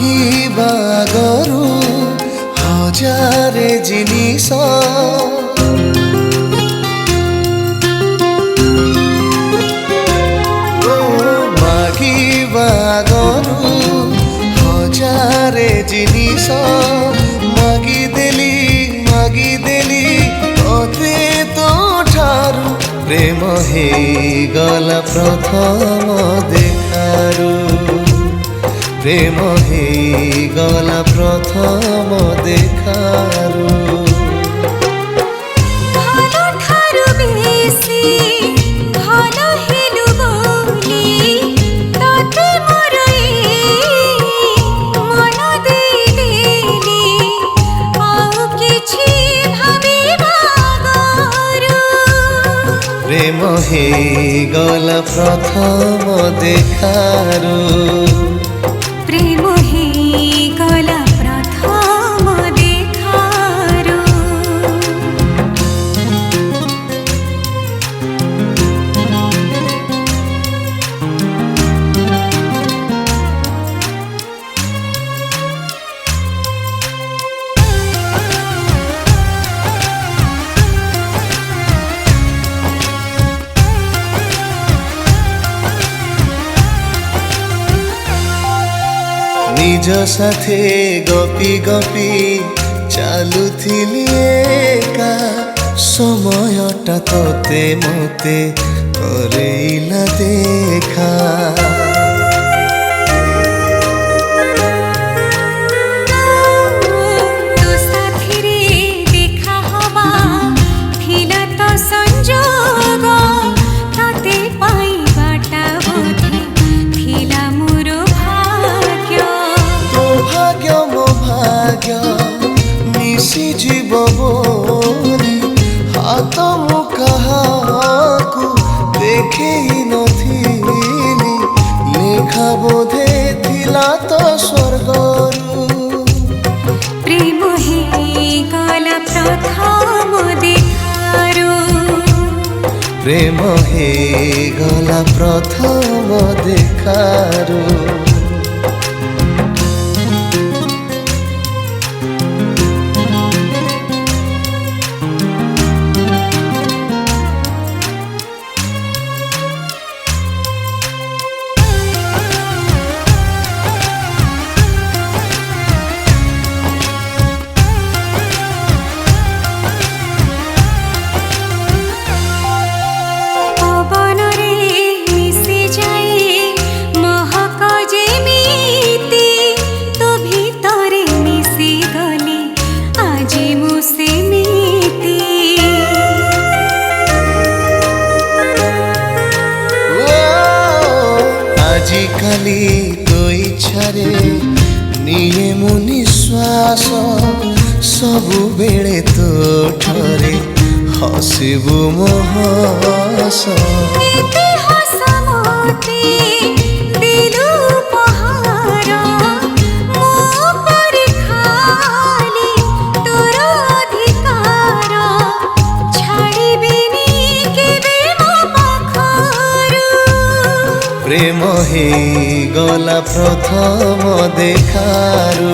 ମାଗିବା ଆଗରୁ ହଜାରେ ଜିନିଷ ମାଗିବା ଆଗରୁ ହଜାରେ ଜିନିଷ ମାଗିଦେଲି ତତେ ତୋ ଠାରୁ ପ୍ରେମ ହେଇଗଲା ପ୍ରଥମ ଦେଖାରୁ ପ୍ରେମ ହେଇଗଲା ପ୍ରଥମ ଦେଖାରୁ প্রেম ହେଇଗଲା ପ୍ରଥମ ଦେଖାରୁ ପ୍ରେମ ହେଇଗଲା ପ୍ରଥମ ଦେଖାରୁ নিজ সাথে গপি গপি চালুথিলি একা সময়টা তোতে মতে করেইলা দেখা ମିଶିଯିବ ବୋଲି ହାତ ମୁଁ କାହାକୁ ଦେଖେଇ ନଥିଲି ଲେଖା ବୋଧେ ଥିଲା ତ ସ୍ୱର୍ଗରୁ ପ୍ରେମ ହେଇଗଲା ପ୍ରଥମ ଦେଖାରୁ ପ୍ରେମ ହେଇଗଲା ପ୍ରଥମ ଦେଖାରୁ আজিকালি তো ইচ্ছারে নিয়ে মু নিশ্বাস ସବୁବେଳେ ତୋ ଠରେ ହସିବୁ ମୋ ହସ প্রেম ହେଇଗଲା ପ୍ରଥମ ଦେଖାରୁ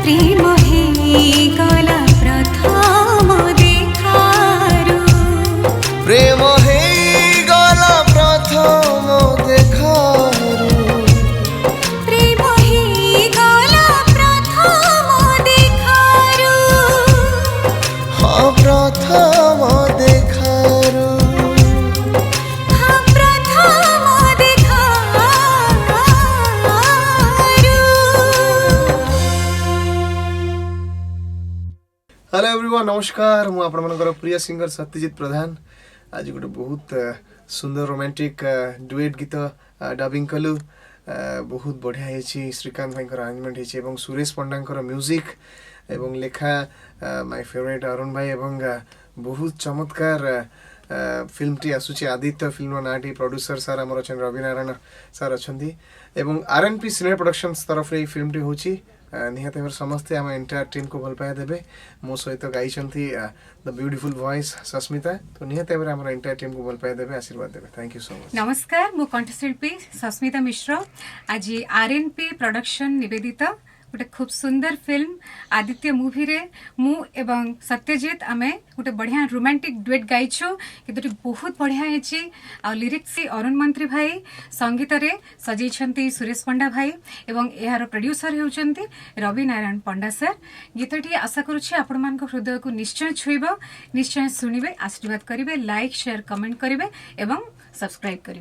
ପ୍ରେମ ହେଇଗଲା ପ୍ରଥମ ଦେଖାରୁ ପ୍ରେମ ହେଇଗଲା ପ୍ରଥମ ଦେଖାରୁ ପ୍ରେମ ହେଇଗଲା ପ୍ରଥମ ଦେଖାରୁ ହଁ ପ୍ରଥମ ଦେଖାରୁ हेलो एवरीवन नमस्कार मु आपनकर प्रिय सिंगर सत्यजित प्रधान आज गोटे बहुत सुंदर रोमांटिक डुएट गीत डबिंग कलु बहुत बढ़िया है श्रीकांत भाई अरेंजमेंट है सुरेश पंडा म्यूजिक एवं लेखा माय फेवरेट अरुण भाई एवं बहुत चमत्कार फिल्म टी आसुची आदित्य फिल्म नाटी प्रोड्यूसर सर आमर अच्छा रवि नारायण सर अच्छा एवं आरएनपी सिने प्रोडक्शंस तरफ फिल्म टी होची निहाती भाବରେ ସମସ୍ତେ ଆମ ଏଣ୍ଟାୟାର ଟିମ୍କୁ ଭଲ ପାଇବା ଦେବେ। ମୋ ସହିତ ଗାଇଛନ୍ତି ଦ ବ୍ୟୁଟିଫୁଲ ଭଏସ୍ ସସ୍ମିତା। ତ ନିହାତି ଭାବରେ ଆମର ଏଣ୍ଟାୟାର ଟିମ୍କୁ ଭଲ ପାଇବା ଦେବେ, ଆଶୀର୍ବାଦ ଦେବେ। Thank you so much. नमस्कार मु कंठशिल्पी सस्मिता मिश्र। आज आरएनपी प्रोडक्शन निवेदित गोटे खूब सुंदर फिल्म आदित्य मूवी रे मु एवं सत्यजित आमे गोटे बढ़िया रोमांटिक डुएट गाइछु कि बहुत बढ़िया हेची। आ लिरिक्स अरुण मंत्री भाई, संगीत रे सजेइछंती सुरेश पंडा भाई एवं यार प्रोड्यूसर हेउचंती रवि नारायण पंडा सर। गीतटी आशा करूछि आपण मान हृदय को निश्चय छुइबो। निश्चय सुनिबे, आशीर्वाद करिवे, लाइक शेयर कमेंट करिवे एवं सब्सक्राइब करिवे।